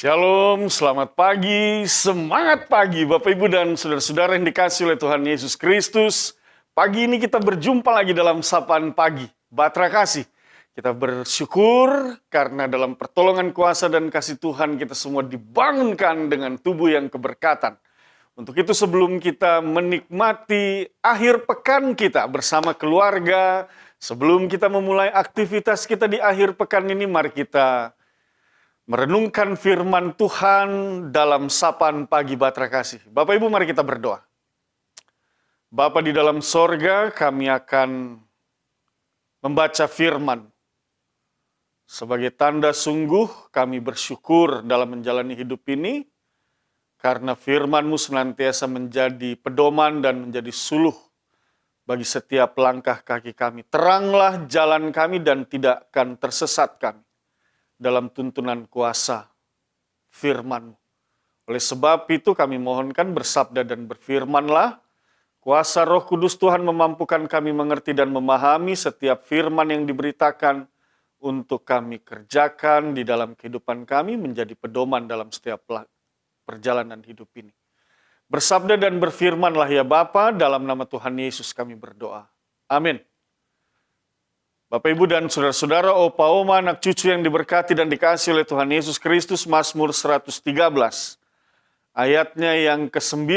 Shalom, selamat pagi, semangat pagi Bapak Ibu dan saudara-saudara yang dikasihi oleh Tuhan Yesus Kristus. Pagi ini kita berjumpa lagi dalam Sapaan Pagi, Batra Kasih. Kita bersyukur karena dalam pertolongan kuasa dan kasih Tuhan kita semua dibangunkan dengan tubuh yang keberkatan. Untuk itu sebelum kita menikmati akhir pekan kita bersama keluarga, sebelum kita memulai aktivitas kita di akhir pekan ini, mari kita merenungkan firman Tuhan dalam Sapaan Pagi Batra Kasih. Bapak Ibu, mari kita berdoa. Bapa di dalam sorga, kami akan membaca firman. Sebagai tanda sungguh kami bersyukur dalam menjalani hidup ini, karena firman-Mu senantiasa menjadi pedoman dan menjadi suluh bagi setiap langkah kaki kami. Teranglah jalan kami dan tidak akan tersesat kami dalam tuntunan kuasa firman. Oleh sebab itu kami mohonkan bersabda dan berfirmanlah, kuasa Roh Kudus Tuhan memampukan kami mengerti dan memahami setiap firman yang diberitakan untuk kami kerjakan di dalam kehidupan kami menjadi pedoman dalam setiap perjalanan hidup ini. Bersabda dan berfirmanlah ya Bapa, dalam nama Tuhan Yesus kami berdoa. Amin. Bapak Ibu dan saudara-saudara, opa oma, anak cucu yang diberkati dan dikasihi oleh Tuhan Yesus Kristus, Mazmur 113. Ayatnya yang ke-9,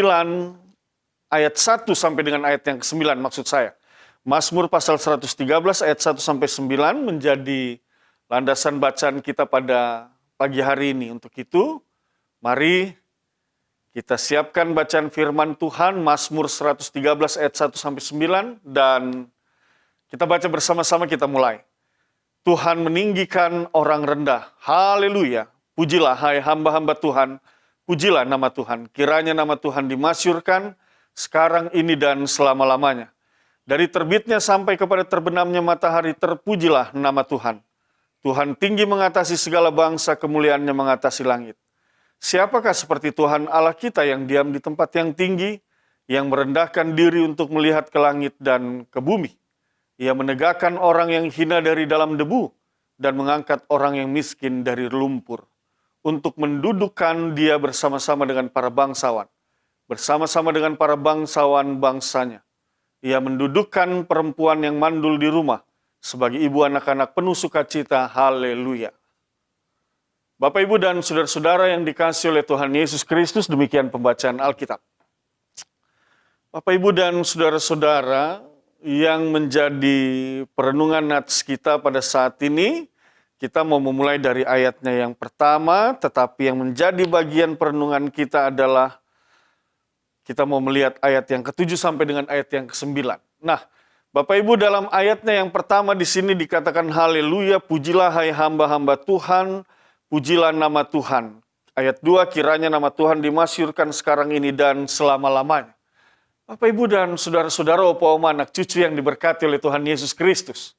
ayat 1 sampai dengan ayat yang ke-9 maksud saya. Mazmur pasal 113 ayat 1 sampai 9 menjadi landasan bacaan kita pada pagi hari ini. Untuk itu, mari kita siapkan bacaan firman Tuhan, Mazmur 113 ayat 1 sampai 9 dan kita baca bersama-sama, kita mulai. Tuhan meninggikan orang rendah. Haleluya. Pujilah hai hamba-hamba Tuhan. Pujilah nama Tuhan. Kiranya nama Tuhan dimasyurkan sekarang ini dan selama-lamanya. Dari terbitnya sampai kepada terbenamnya matahari, terpujilah nama Tuhan. Tuhan tinggi mengatasi segala bangsa, kemuliaannya mengatasi langit. Siapakah seperti Tuhan Allah kita yang diam di tempat yang tinggi, yang merendahkan diri untuk melihat ke langit dan ke bumi? Ia menegakkan orang yang hina dari dalam debu dan mengangkat orang yang miskin dari lumpur untuk mendudukkan dia bersama-sama dengan para bangsawan, bersama-sama dengan para bangsawan bangsanya. Ia mendudukkan perempuan yang mandul di rumah sebagai ibu anak-anak penuh sukacita. Haleluya. Bapak, Ibu, dan saudara-saudara yang dikasihi oleh Tuhan Yesus Kristus, demikian pembacaan Alkitab. Bapak, Ibu, dan saudara-saudara yang menjadi perenungan nats kita pada saat ini, kita mau memulai dari ayatnya yang pertama, tetapi yang menjadi bagian perenungan kita adalah kita mau melihat ayat yang ke-7 sampai dengan ayat yang ke-9. Nah, Bapak Ibu, dalam ayatnya yang pertama di sini dikatakan haleluya, pujilah hai hamba-hamba Tuhan, pujilah nama Tuhan. Ayat 2, kiranya nama Tuhan dimasyurkan sekarang ini dan selama-lamanya. Bapak, Ibu, dan saudara-saudara, opa, oma, anak cucu yang diberkati oleh Tuhan Yesus Kristus.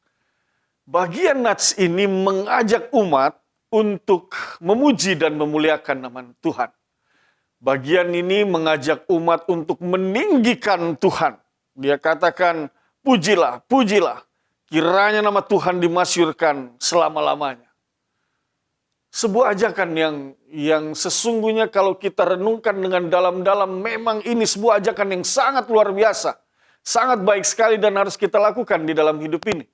Bagian nats ini mengajak umat untuk memuji dan memuliakan nama Tuhan. Bagian ini mengajak umat untuk meninggikan Tuhan. Dia katakan, pujilah, pujilah, kiranya nama Tuhan dimasyurkan selama-lamanya. Sebuah ajakan yang sesungguhnya kalau kita renungkan dengan dalam-dalam, memang ini sebuah ajakan yang sangat luar biasa. Sangat baik sekali dan harus kita lakukan di dalam hidup ini.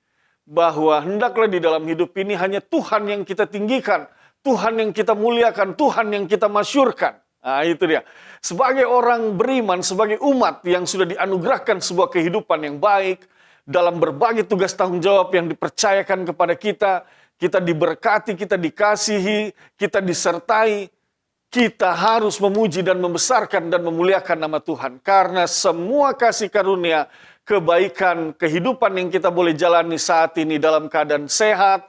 Bahwa hendaklah di dalam hidup ini hanya Tuhan yang kita tinggikan, Tuhan yang kita muliakan, Tuhan yang kita masyurkan. Nah, itu dia. Sebagai orang beriman, sebagai umat yang sudah dianugerahkan sebuah kehidupan yang baik, dalam berbagai tugas tanggung jawab yang dipercayakan kepada kita diberkati, kita dikasihi, kita disertai, kita harus memuji dan membesarkan dan memuliakan nama Tuhan. Karena semua kasih karunia, kebaikan, kehidupan yang kita boleh jalani saat ini dalam keadaan sehat,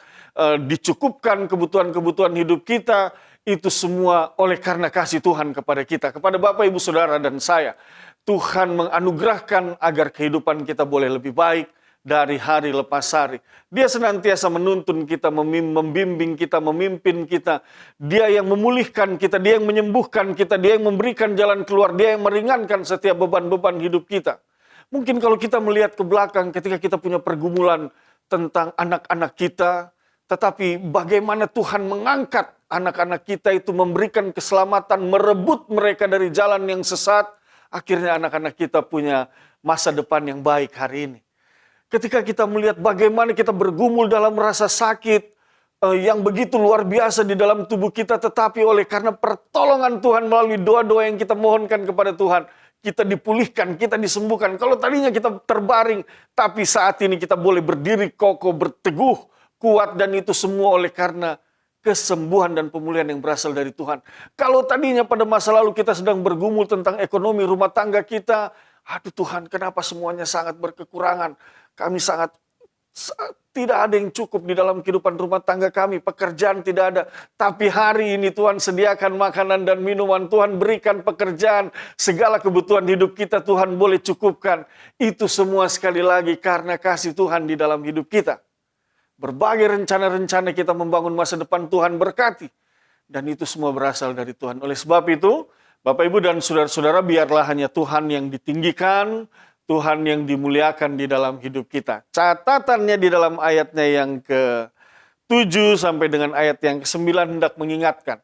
dicukupkan kebutuhan-kebutuhan hidup kita, itu semua oleh karena kasih Tuhan kepada kita, kepada Bapak, Ibu, Saudara, dan saya. Tuhan menganugerahkan agar kehidupan kita boleh lebih baik dari hari lepas hari. Dia senantiasa menuntun kita, membimbing kita, memimpin kita. Dia yang memulihkan kita, dia yang menyembuhkan kita, dia yang memberikan jalan keluar, dia yang meringankan setiap beban-beban hidup kita. Mungkin kalau kita melihat ke belakang ketika kita punya pergumulan tentang anak-anak kita, tetapi bagaimana Tuhan mengangkat anak-anak kita itu memberikan keselamatan, merebut mereka dari jalan yang sesat. Akhirnya anak-anak kita punya masa depan yang baik hari ini. Ketika kita melihat bagaimana kita bergumul dalam rasa sakit, yang begitu luar biasa di dalam tubuh kita, tetapi oleh karena pertolongan Tuhan melalui doa-doa yang kita mohonkan kepada Tuhan, kita dipulihkan, kita disembuhkan. Kalau tadinya kita terbaring, tapi saat ini kita boleh berdiri kokoh, berteguh, kuat, dan itu semua oleh karena kesembuhan dan pemulihan yang berasal dari Tuhan. Kalau tadinya pada masa lalu kita sedang bergumul tentang ekonomi rumah tangga kita, aduh Tuhan, kenapa semuanya sangat berkekurangan? Kami tidak ada yang cukup di dalam kehidupan rumah tangga kami, pekerjaan tidak ada. Tapi hari ini Tuhan sediakan makanan dan minuman, Tuhan berikan pekerjaan, segala kebutuhan hidup kita Tuhan boleh cukupkan. Itu semua sekali lagi karena kasih Tuhan di dalam hidup kita. Berbagai rencana-rencana kita membangun masa depan Tuhan berkati. Dan itu semua berasal dari Tuhan. Oleh sebab itu, Bapak Ibu dan saudara-saudara, biarlah hanya Tuhan yang ditinggikan, Tuhan yang dimuliakan di dalam hidup kita. Catatannya di dalam ayatnya yang ke-7 sampai dengan ayat yang ke-9 hendak mengingatkan.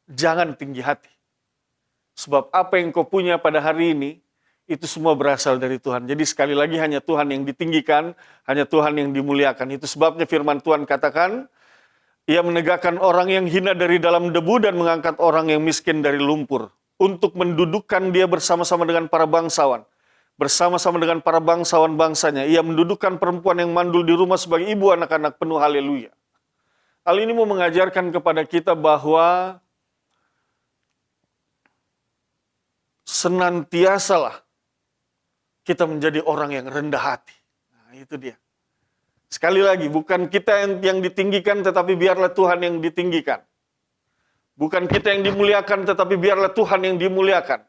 Jangan tinggi hati. Sebab apa yang kau punya pada hari ini, itu semua berasal dari Tuhan. Jadi sekali lagi hanya Tuhan yang ditinggikan, hanya Tuhan yang dimuliakan. Itu sebabnya firman Tuhan katakan, Ia menegakkan orang yang hina dari dalam debu dan mengangkat orang yang miskin dari lumpur, untuk mendudukkan dia bersama-sama dengan para bangsawan. Bersama-sama dengan para bangsawan bangsanya. Ia mendudukkan perempuan yang mandul di rumah sebagai ibu anak-anak penuh haleluya. Hal ini mau mengajarkan kepada kita bahwa senantiasalah kita menjadi orang yang rendah hati. Nah, itu dia. Sekali lagi, bukan kita yang ditinggikan, tetapi biarlah Tuhan yang ditinggikan. Bukan kita yang dimuliakan, tetapi biarlah Tuhan yang dimuliakan.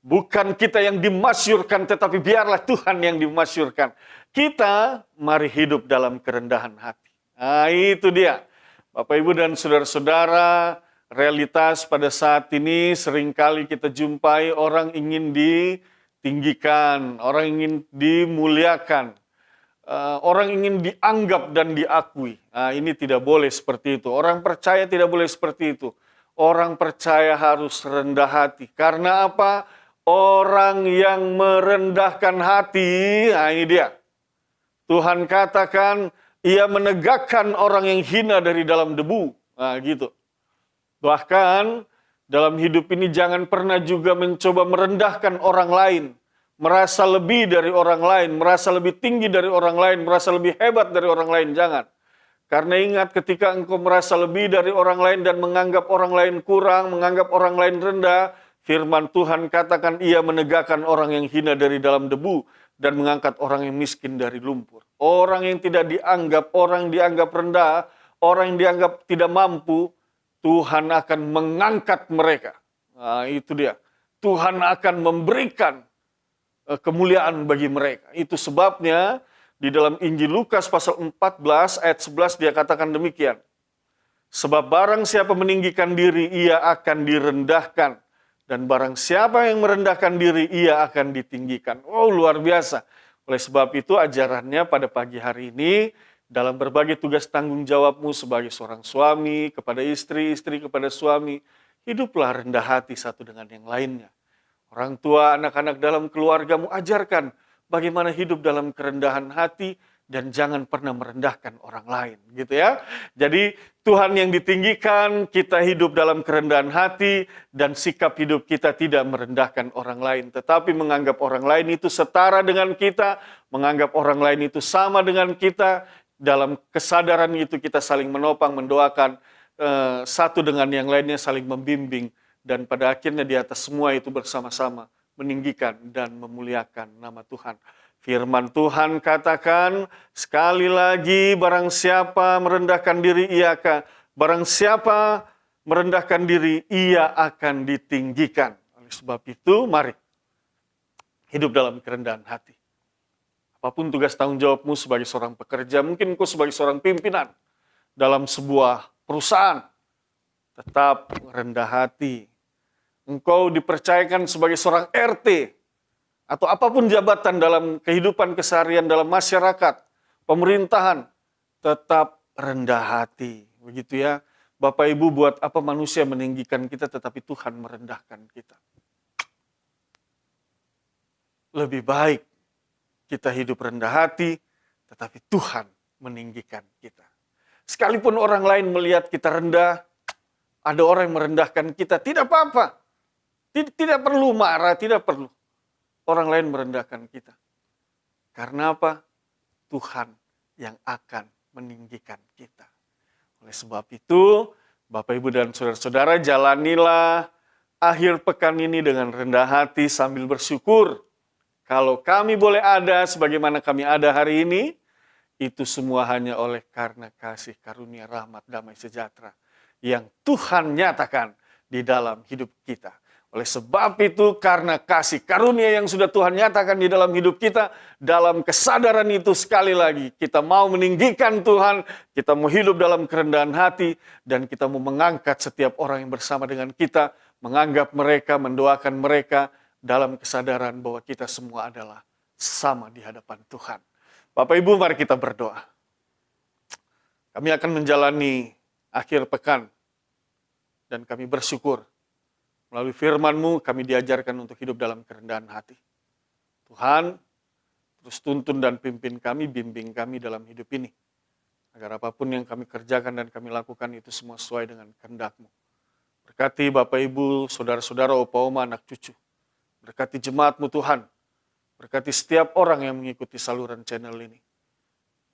Bukan kita yang dimasyurkan, tetapi biarlah Tuhan yang dimasyurkan. Kita mari hidup dalam kerendahan hati. Nah, itu dia. Bapak, Ibu, dan saudara-saudara, realitas pada saat ini seringkali kita jumpai orang ingin ditinggikan, orang ingin dimuliakan. Orang ingin dianggap dan diakui. Nah, ini tidak boleh seperti itu. Orang percaya tidak boleh seperti itu. Orang percaya harus rendah hati. Karena apa? Orang yang merendahkan hati, nah ini dia. Tuhan katakan, Ia menegakkan orang yang hina dari dalam debu. Nah gitu. Bahkan dalam hidup ini jangan pernah juga mencoba merendahkan orang lain. Merasa lebih dari orang lain, merasa lebih tinggi dari orang lain, merasa lebih hebat dari orang lain, jangan. Karena ingat ketika engkau merasa lebih dari orang lain dan menganggap orang lain kurang, menganggap orang lain rendah, firman Tuhan katakan Ia menegakkan orang yang hina dari dalam debu dan mengangkat orang yang miskin dari lumpur. Orang yang tidak dianggap, orang yang dianggap rendah, orang yang dianggap tidak mampu, Tuhan akan mengangkat mereka. Nah, itu dia. Tuhan akan memberikan kemuliaan bagi mereka. Itu sebabnya di dalam Injil Lukas pasal 14 ayat 11 dia katakan demikian. Sebab barang siapa meninggikan diri, ia akan direndahkan. Dan barang siapa yang merendahkan diri, ia akan ditinggikan. Oh, luar biasa. Oleh sebab itu ajarannya pada pagi hari ini, dalam berbagai tugas tanggung jawabmu sebagai seorang suami, kepada istri, istri kepada suami, hiduplah rendah hati satu dengan yang lainnya. Orang tua, anak-anak dalam keluargamu, ajarkan bagaimana hidup dalam kerendahan hati dan jangan pernah merendahkan orang lain, gitu ya. Jadi Tuhan yang ditinggikan, kita hidup dalam kerendahan hati dan sikap hidup kita tidak merendahkan orang lain, tetapi menganggap orang lain itu setara dengan kita, menganggap orang lain itu sama dengan kita. Dalam kesadaran itu kita saling menopang, mendoakan satu dengan yang lainnya, saling membimbing, dan pada akhirnya di atas semua itu bersama-sama meninggikan dan memuliakan nama Tuhan. Firman Tuhan katakan, sekali lagi barang siapa merendahkan diri, ia akan ditinggikan. Oleh sebab itu, mari hidup dalam kerendahan hati. Apapun tugas tanggung jawabmu sebagai seorang pekerja, mungkin engkau sebagai seorang pimpinan dalam sebuah perusahaan, tetap rendah hati. Engkau dipercayakan sebagai seorang RT, atau apapun jabatan dalam kehidupan keseharian dalam masyarakat, pemerintahan, tetap rendah hati. Begitu ya. Bapak Ibu, buat apa manusia meninggikan kita tetapi Tuhan merendahkan kita? Lebih baik kita hidup rendah hati, tetapi Tuhan meninggikan kita. Sekalipun orang lain melihat kita rendah, ada orang yang merendahkan kita, tidak apa-apa. Tidak perlu marah, tidak perlu. Orang lain merendahkan kita. Karena apa? Tuhan yang akan meninggikan kita. Oleh sebab itu, Bapak, Ibu, dan saudara-saudara, jalanilah akhir pekan ini dengan rendah hati sambil bersyukur. Kalau kami boleh ada sebagaimana kami ada hari ini, itu semua hanya oleh karena kasih karunia rahmat damai sejahtera yang Tuhan nyatakan di dalam hidup kita. Oleh sebab itu, karena kasih karunia yang sudah Tuhan nyatakan di dalam hidup kita, dalam kesadaran itu sekali lagi, kita mau meninggikan Tuhan, kita mau hidup dalam kerendahan hati, dan kita mau mengangkat setiap orang yang bersama dengan kita, menganggap mereka, mendoakan mereka, dalam kesadaran bahwa kita semua adalah sama di hadapan Tuhan. Bapak Ibu, mari kita berdoa. Kami akan menjalani akhir pekan, dan kami bersyukur. Melalui firman-Mu kami diajarkan untuk hidup dalam kerendahan hati. Tuhan, terus tuntun dan pimpin kami, bimbing kami dalam hidup ini. Agar apapun yang kami kerjakan dan kami lakukan itu semua sesuai dengan kehendak-Mu. Berkati Bapak Ibu, saudara-saudara, opa oma, anak cucu. Berkati jemaat-Mu Tuhan. Berkati setiap orang yang mengikuti saluran channel ini.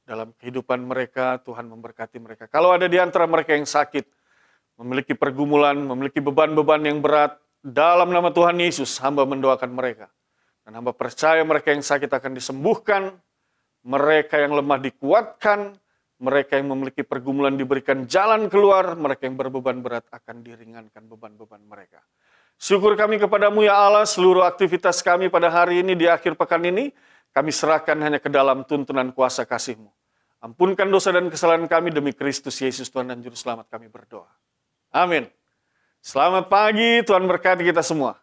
Dalam kehidupan mereka, Tuhan memberkati mereka. Kalau ada di antara mereka yang sakit, memiliki pergumulan, memiliki beban-beban yang berat, dalam nama Tuhan Yesus, hamba mendoakan mereka. Dan hamba percaya mereka yang sakit akan disembuhkan, mereka yang lemah dikuatkan, mereka yang memiliki pergumulan diberikan jalan keluar, mereka yang berbeban berat akan diringankan beban-beban mereka. Syukur kami kepadamu ya Allah, seluruh aktivitas kami pada hari ini, di akhir pekan ini, kami serahkan hanya ke dalam tuntunan kuasa kasih-Mu. Ampunkan dosa dan kesalahan kami demi Kristus Yesus Tuhan dan Juru Selamat kami berdoa. Amin. Selamat pagi, Tuhan berkati kita semua.